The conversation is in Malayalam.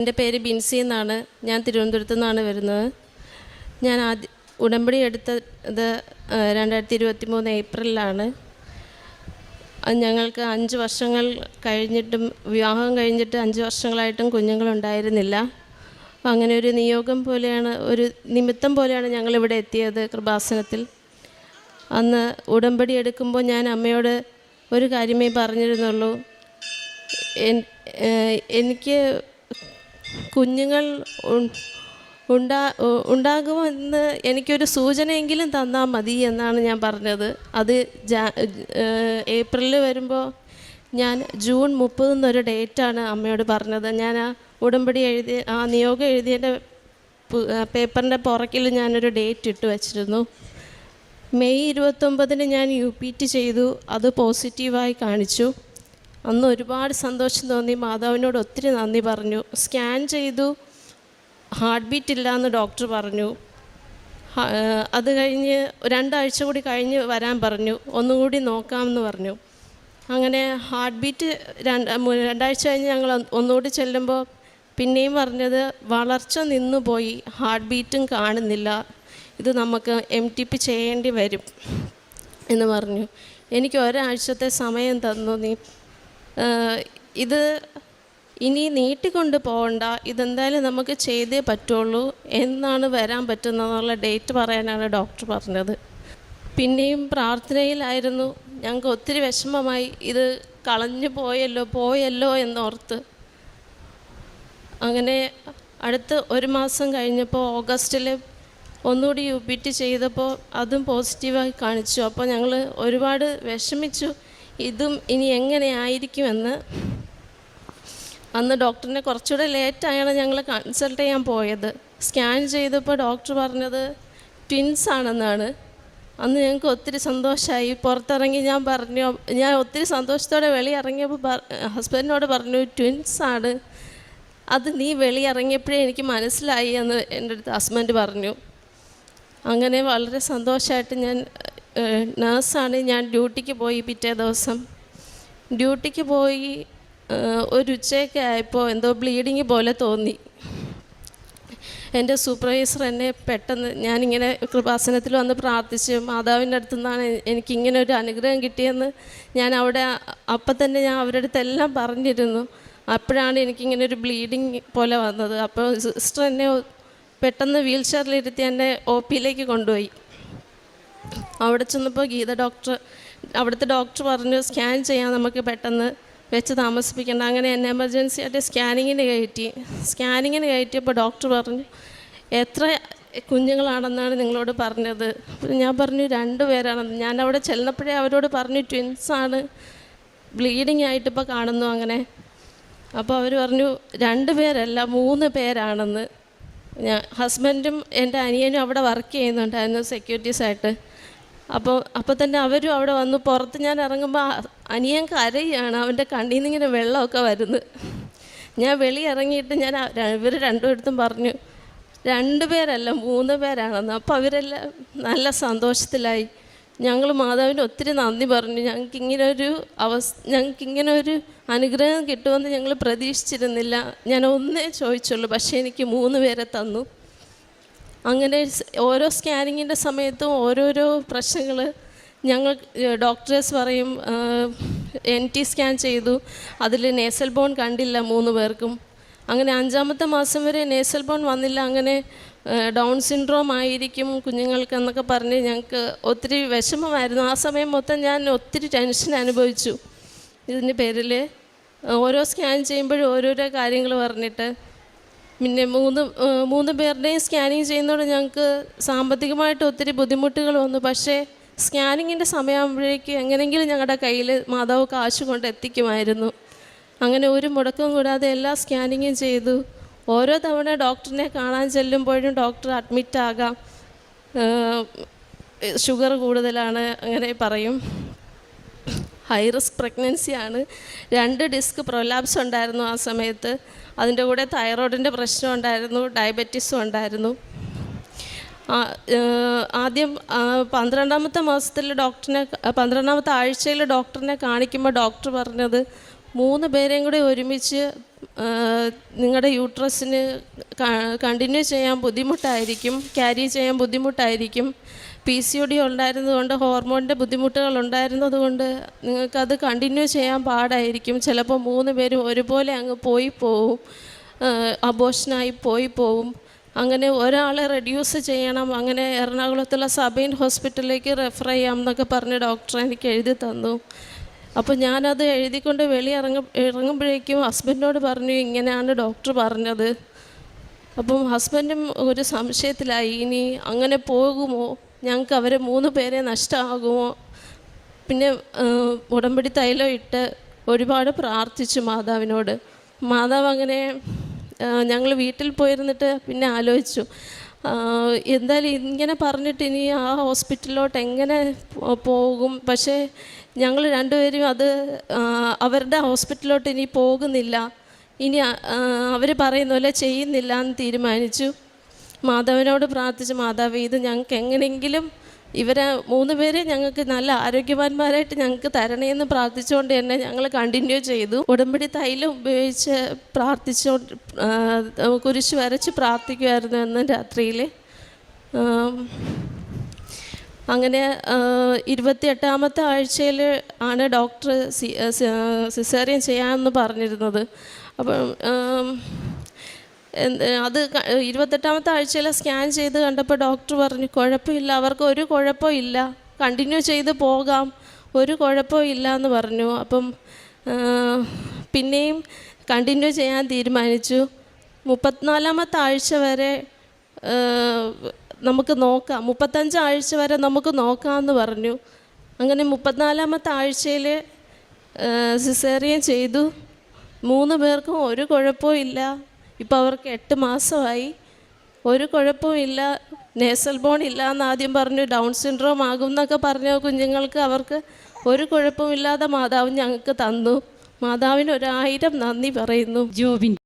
എൻ്റെ പേര് ബിൻസി എന്നാണ്. ഞാൻ തിരുവനന്തപുരത്തു നിന്നാണ് വരുന്നത്. ഞാൻ ഉടമ്പടി എടുത്തത് 2023 ഏപ്രിലാണ്. ഞങ്ങൾക്ക് 5 വർഷങ്ങൾ കഴിഞ്ഞിട്ടും, വിവാഹം കഴിഞ്ഞിട്ട് 5 വർഷങ്ങളായിട്ടും കുഞ്ഞുങ്ങളുണ്ടായിരുന്നില്ല. അങ്ങനെ ഒരു നിയോഗം പോലെയാണ്, ഒരു നിമിത്തം പോലെയാണ് ഞങ്ങളിവിടെ എത്തിയത് കൃപാസനത്തിൽ. അന്ന് ഉടമ്പടി എടുക്കുമ്പോൾ ഞാൻ അമ്മയോട് ഒരു കാര്യമേ പറഞ്ഞിരുന്നുള്ളൂ, എനിക്ക് കുഞ്ഞുങ്ങൾ ഉണ്ടാകുമെന്ന് എനിക്കൊരു സൂചനയെങ്കിലും തന്നാൽ മതി എന്നാണ് ഞാൻ പറഞ്ഞത്. അത് ഏപ്രിലിൽ വരുമ്പോൾ ഞാൻ ജൂൺ 30 എന്നൊരു ഡേറ്റാണ് അമ്മയോട് പറഞ്ഞത്. ഞാൻ ആ ഉടമ്പടി ആ നിയോഗം എഴുതിയതിൻ്റെ പേപ്പറിൻ്റെ പുറകിൽ ഞാനൊരു ഡേറ്റ് ഇട്ട് വച്ചിരുന്നു. മെയ് 29 ഞാൻ UPT ചെയ്തു. അത് പോസിറ്റീവായി കാണിച്ചു. അന്ന് ഒരുപാട് സന്തോഷം തോന്നി. മാതാവിനോട് ഒത്തിരി നന്ദി പറഞ്ഞു. സ്കാൻ ചെയ്തു, ഹാർട്ട് ബീറ്റ് ഇല്ല എന്ന് ഡോക്ടർ പറഞ്ഞു. അത് കഴിഞ്ഞ് 2 ആഴ്ച കൂടി കഴിഞ്ഞ് വരാൻ പറഞ്ഞു, ഒന്നുകൂടി നോക്കാമെന്ന് പറഞ്ഞു. അങ്ങനെ ഹാർട്ട് ബീറ്റ് 2 ആഴ്ച കഴിഞ്ഞ് ഞങ്ങൾ ഒന്നുകൂടി ചെല്ലുമ്പോൾ പിന്നെയും പറഞ്ഞത് വളർച്ച നിന്നുപോയി, ഹാർട്ട് ബീറ്റും കാണുന്നില്ല, ഇത് നമുക്ക് MTP ചെയ്യേണ്ടി വരും എന്ന് പറഞ്ഞു. എനിക്ക് ഒരാഴ്ചത്തെ സമയം തന്നു. ഇത് ഇനി നീട്ടിക്കൊണ്ട് പോകണ്ട, ഇതെന്തായാലും നമുക്ക് ചെയ്തേ പറ്റുള്ളൂ, എന്നാണ് വരാൻ പറ്റുന്നതെന്നുള്ള ഡേറ്റ് പറയാനാണ് ഡോക്ടർ പറഞ്ഞത്. പിന്നെയും പ്രാർത്ഥനയിലായിരുന്നു. ഞങ്ങൾക്ക് ഒത്തിരി വിഷമമായി, ഇത് കളഞ്ഞു പോയല്ലോ എന്നോർത്ത്. അങ്ങനെ അടുത്ത് 1 മാസം കഴിഞ്ഞപ്പോൾ ഓഗസ്റ്റിൽ ഒന്നുകൂടി UPT ചെയ്തപ്പോൾ അതും പോസിറ്റീവായി കാണിച്ചു. അപ്പോൾ ഞങ്ങൾ ഒരുപാട് വിഷമിച്ചു, ഇതും ഇനി എങ്ങനെ ആയിരിക്കുമെന്ന്. അന്ന് ഡോക്ടറിനെ കുറച്ചുകൂടെ ലേറ്റായാണ് ഞങ്ങൾ കൺസൾട്ട് ചെയ്യാൻ പോയത്. സ്കാൻ ചെയ്തപ്പോൾ ഡോക്ടർ പറഞ്ഞത് ട്വിൻസ് ആണെന്നാണ്. അന്ന് ഞങ്ങൾക്ക് ഒത്തിരി സന്തോഷമായി. പുറത്തിറങ്ങി ഞാൻ ഒത്തിരി സന്തോഷത്തോടെ വെളിയിറങ്ങിയപ്പോൾ ഹസ്ബൻഡിനോട് പറഞ്ഞു, ട്വിൻസാണ്, അത് നീ വെളിയിറങ്ങിയപ്പോഴേ എനിക്ക് മനസ്സിലായി എന്ന് എൻ്റെ അടുത്ത് ഹസ്ബൻഡ് പറഞ്ഞു. അങ്ങനെ വളരെ സന്തോഷമായിട്ട് ഞാൻ നേഴ്സാണ്. ഞാൻ ഡ്യൂട്ടിക്ക് പോയി. പിറ്റേ ദിവസം ഡ്യൂട്ടിക്ക് പോയി ഒരു ഉച്ചയൊക്കെ ആയപ്പോൾ എന്തോ ബ്ലീഡിങ് പോലെ തോന്നി. എൻ്റെ സൂപ്പർവൈസർ എന്നെ പെട്ടെന്ന്, ഞാനിങ്ങനെ കൃപാസനത്തിൽ വന്ന് പ്രാർത്ഥിച്ച് മാതാവിൻ്റെ അടുത്തു നിന്നാണ് എനിക്കിങ്ങനെ ഒരു അനുഗ്രഹം കിട്ടിയെന്ന് ഞാൻ അവിടെ അപ്പം തന്നെ ഞാൻ അവരുടെ അടുത്തെല്ലാം പറഞ്ഞിരുന്നു. അപ്പോഴാണ് എനിക്കിങ്ങനെ ഒരു ബ്ലീഡിങ് പോലെ വന്നത്. അപ്പോൾ സിസ്റ്റർ എന്നെ പെട്ടെന്ന് വീൽ ചെയറിലിരുത്തി എന്നെ OPയിലേക്ക് കൊണ്ടുപോയി. അവിടെ ചെന്നപ്പോൾ അവിടുത്തെ ഡോക്ടർ പറഞ്ഞു, സ്കാൻ ചെയ്യാൻ നമുക്ക് പെട്ടെന്ന് വെച്ച് താമസിപ്പിക്കേണ്ട. അങ്ങനെ എന്നെ എമർജൻസി ആയിട്ട് സ്കാനിങ്ങിന് കയറ്റിയപ്പോൾ ഡോക്ടർ പറഞ്ഞു, എത്ര കുഞ്ഞുങ്ങളാണെന്നാണ് നിങ്ങളോട് പറഞ്ഞത്? ഞാൻ പറഞ്ഞു 2 പേരാണെന്ന്. ഞാൻ അവിടെ ചെന്നപ്പോഴേ അവരോട് പറഞ്ഞു ട്വിൻസാണ്, ബ്ലീഡിങ് ആയിട്ട് ഇപ്പോൾ കാണുന്നു. അങ്ങനെ അപ്പോൾ അവർ പറഞ്ഞു 2 പേരല്ല 3 പേരാണെന്ന്. ഹസ്ബൻഡും എൻ്റെ അനിയനും അവിടെ വർക്ക് ചെയ്യുന്നുണ്ടായിരുന്നു സെക്യൂരിറ്റീസായിട്ട്. അപ്പോൾ തന്നെ അവരും അവിടെ വന്നു. പുറത്ത് ഞാൻ ഇറങ്ങുമ്പോൾ അനിയൻ കരയാണ്, അവൻ്റെ കണ്ണിൽ നിന്ന് ഇങ്ങനെ വെള്ളമൊക്കെ വരുന്നു. ഞാൻ വെളിയിറങ്ങിയിട്ട് ഇവർ 2 പേർക്കും പറഞ്ഞു 2 പേരല്ല 3 പേരാണെന്ന്. അപ്പോൾ അവരെല്ലാം നല്ല സന്തോഷത്തിലായി. ഞങ്ങൾ മാതാവിന് ഒത്തിരി നന്ദി പറഞ്ഞു. ഞങ്ങൾക്കിങ്ങനെ ഒരു അനുഗ്രഹം കിട്ടുമെന്ന് ഞങ്ങൾ പ്രതീക്ഷിച്ചിരുന്നില്ല. ഞാൻ ഒന്നേ ചോദിച്ചുള്ളൂ, പക്ഷേ എനിക്ക് 3 പേരെ തന്നു. അങ്ങനെ ഓരോ സ്കാനിങ്ങിൻ്റെ സമയത്തും ഓരോരോ പ്രശ്നങ്ങൾ ഡോക്ടേഴ്സ് പറയും. NT സ്കാൻ ചെയ്തു, അതിൽ നേസൽ ബോൺ കണ്ടില്ല 3 പേർക്കും. അങ്ങനെ 5ാമത്തെ മാസം വരെ നേസൽ ബോൺ വന്നില്ല. അങ്ങനെ ഡൗൺ സിൻഡ്രോം ആയിരിക്കും കുഞ്ഞുങ്ങൾക്ക് എന്നൊക്കെ പറഞ്ഞ് ഞങ്ങൾക്ക് ഒത്തിരി വിഷമമായിരുന്നു. ആ സമയം മൊത്തം ഞാൻ ഒത്തിരി ടെൻഷൻ അനുഭവിച്ചു. ഇതിൻ്റെ പേരിൽ ഓരോ സ്കാൻ ചെയ്യുമ്പോഴും ഓരോരോ കാര്യങ്ങൾ പറഞ്ഞിട്ട്, പിന്നെ 3 പേരുടെയും സ്കാനിങ് ചെയ്യുന്നതോടെ ഞങ്ങൾക്ക് സാമ്പത്തികമായിട്ട് ഒത്തിരി ബുദ്ധിമുട്ടുകൾ വന്നു. പക്ഷേ സ്കാനിങ്ങിൻ്റെ സമയമാകുമ്പോഴേക്ക് എങ്ങനെയെങ്കിലും ഞങ്ങളുടെ കയ്യിൽ മാതാവ് കാശ് കൊണ്ട് എത്തിക്കുമായിരുന്നു. അങ്ങനെ ഒരു മുടക്കവും കൂടാതെ എല്ലാ സ്കാനിങ്ങും ചെയ്തു. ഓരോ തവണ ഡോക്ടറിനെ കാണാൻ ചെല്ലുമ്പോഴും ഡോക്ടർ അഡ്മിറ്റാകാം, ഷുഗർ കൂടുതലാണ് അങ്ങനെ പറയും. ഹൈ റിസ്ക് പ്രഗ്നൻസിയാണ്. 2 ഡിസ്ക് പ്രൊലാപ്സ് ഉണ്ടായിരുന്നു ആ സമയത്ത്. അതിൻ്റെ കൂടെ തൈറോയിഡിൻ്റെ പ്രശ്നം ഉണ്ടായിരുന്നു, ഡയബറ്റീസും ഉണ്ടായിരുന്നു. ആദ്യം 12ാമത്തെ മാസത്തിൽ 12ാമത്തെ ആഴ്ചയിൽ ഡോക്ടറിനെ കാണിക്കുമ്പോൾ ഡോക്ടർ പറഞ്ഞത് 3 പേരെയും കൂടി ഒരുമിച്ച് നിങ്ങളുടെ യൂട്രസിന് കണ്ടിന്യൂ ചെയ്യാൻ ബുദ്ധിമുട്ടായിരിക്കും, ക്യാരി ചെയ്യാൻ ബുദ്ധിമുട്ടായിരിക്കും. PCOD ഉണ്ടായിരുന്നതുകൊണ്ട്, ഹോർമോണിൻ്റെ ബുദ്ധിമുട്ടുകൾ ഉണ്ടായിരുന്നതുകൊണ്ട് നിങ്ങൾക്കത് കണ്ടിന്യൂ ചെയ്യാൻ പാടായിരിക്കും. ചിലപ്പോൾ 3 പേരും ഒരുപോലെ അങ്ങ് പോവും, അബോഷനായി പോവും. അങ്ങനെ ഒരാളെ റെഡ്യൂസ് ചെയ്യണം, അങ്ങനെ എറണാകുളത്തുള്ള സബൈൻ ഹോസ്പിറ്റലിലേക്ക് റെഫർ ചെയ്യാം എന്നൊക്കെ പറഞ്ഞ് ഡോക്ടർ എനിക്ക് എഴുതി തന്നു. അപ്പോൾ ഞാനത് എഴുതിക്കൊണ്ട് ഇറങ്ങുമ്പോഴേക്കും ഹസ്ബൻഡിനോട് പറഞ്ഞു, ഇങ്ങനെയാണ് ഡോക്ടർ പറഞ്ഞത്. അപ്പം ഹസ്ബൻഡും ഒരു സംശയത്തിലായി, ഇനി അങ്ങനെ പോകുമോ, ഞങ്ങൾക്ക് അവരെ 3 പേരെ നഷ്ടമാകുമോ. പിന്നെ ഉടമ്പടി തൈലം ഇട്ട് ഒരുപാട് പ്രാർത്ഥിച്ചു മാതാവിനോട്. മാതാവ് അങ്ങനെ ഞങ്ങൾ വീട്ടിൽ പോയിരുന്നിട്ട് പിന്നെ ആലോചിച്ചു, എന്തായാലും ഇങ്ങനെ പറഞ്ഞിട്ട് ഇനി ആ ഹോസ്പിറ്റലിലോട്ട് എങ്ങനെ പോകും. പക്ഷേ ഞങ്ങൾ രണ്ടുപേരും അത് അവരുടെ ഹോസ്പിറ്റലിലോട്ട് ഇനി പോകുന്നില്ല, ഇനി അവർ പറയുന്ന പോലെ ചെയ്യുന്നില്ല എന്ന് തീരുമാനിച്ചു. മാതാവിനോട് പ്രാർത്ഥിച്ചു, മാതാവ് ഇത് ഞങ്ങൾക്ക് എങ്ങനെയെങ്കിലും ഇവരെ 3 പേരെ ഞങ്ങൾക്ക് നല്ല ആരോഗ്യവാന്മാരായിട്ട് ഞങ്ങൾക്ക് തരണേന്ന് പ്രാർത്ഥിച്ചുകൊണ്ട് തന്നെ ഞങ്ങൾ കണ്ടിന്യൂ ചെയ്തു. ഉടമ്പടി തൈലം ഉപയോഗിച്ച് പ്രാർത്ഥിച്ചുകൊണ്ട് കുരിശ് വരച്ച് പ്രാർത്ഥിക്കുമായിരുന്നു എന്നും രാത്രിയിൽ. അങ്ങനെ 28ാമത്തെ ആഴ്ചയിൽ ആണ് ഡോക്ടർ സിസേറിയൻ ചെയ്യാമെന്ന് പറഞ്ഞിരുന്നത്. അപ്പം അത് 28ാമത്തെ ആഴ്ചയിൽ സ്കാൻ ചെയ്ത് കണ്ടപ്പോൾ ഡോക്ടർ പറഞ്ഞു, കുഴപ്പമില്ല, അവർക്ക് ഒരു കുഴപ്പമില്ല, കണ്ടിന്യൂ ചെയ്ത് പോകാം, ഒരു കുഴപ്പമില്ല എന്ന് പറഞ്ഞു. അപ്പം പിന്നെയും കണ്ടിന്യൂ ചെയ്യാൻ തീരുമാനിച്ചു. 34ാമത്തെ ആഴ്ച വരെ നമുക്ക് നോക്കാം, 35 ആഴ്ച വരെ നമുക്ക് നോക്കാമെന്ന് പറഞ്ഞു. അങ്ങനെ 34ാമത്തെ ആഴ്ചയിൽ സിസേറിയൻ ചെയ്തു. 3 പേർക്കും ഒരു കുഴപ്പവും ഇല്ല. ഇപ്പോൾ അവർക്ക് 8 മാസമായി, ഒരു കുഴപ്പമില്ല. നേസൽ ബോൺ ഇല്ല എന്ന് ആദ്യം പറഞ്ഞു, ഡൗൺ സിൻഡ്രോം ആകും എന്നൊക്കെ പറഞ്ഞ കുഞ്ഞുങ്ങൾക്ക് അവർക്ക് ഒരു കുഴപ്പമില്ലാതെ മാതാവ് ഞങ്ങൾക്ക് തന്നു. മാതാവിന് 1000 നന്ദി പറയുന്നു. ജോബിൻ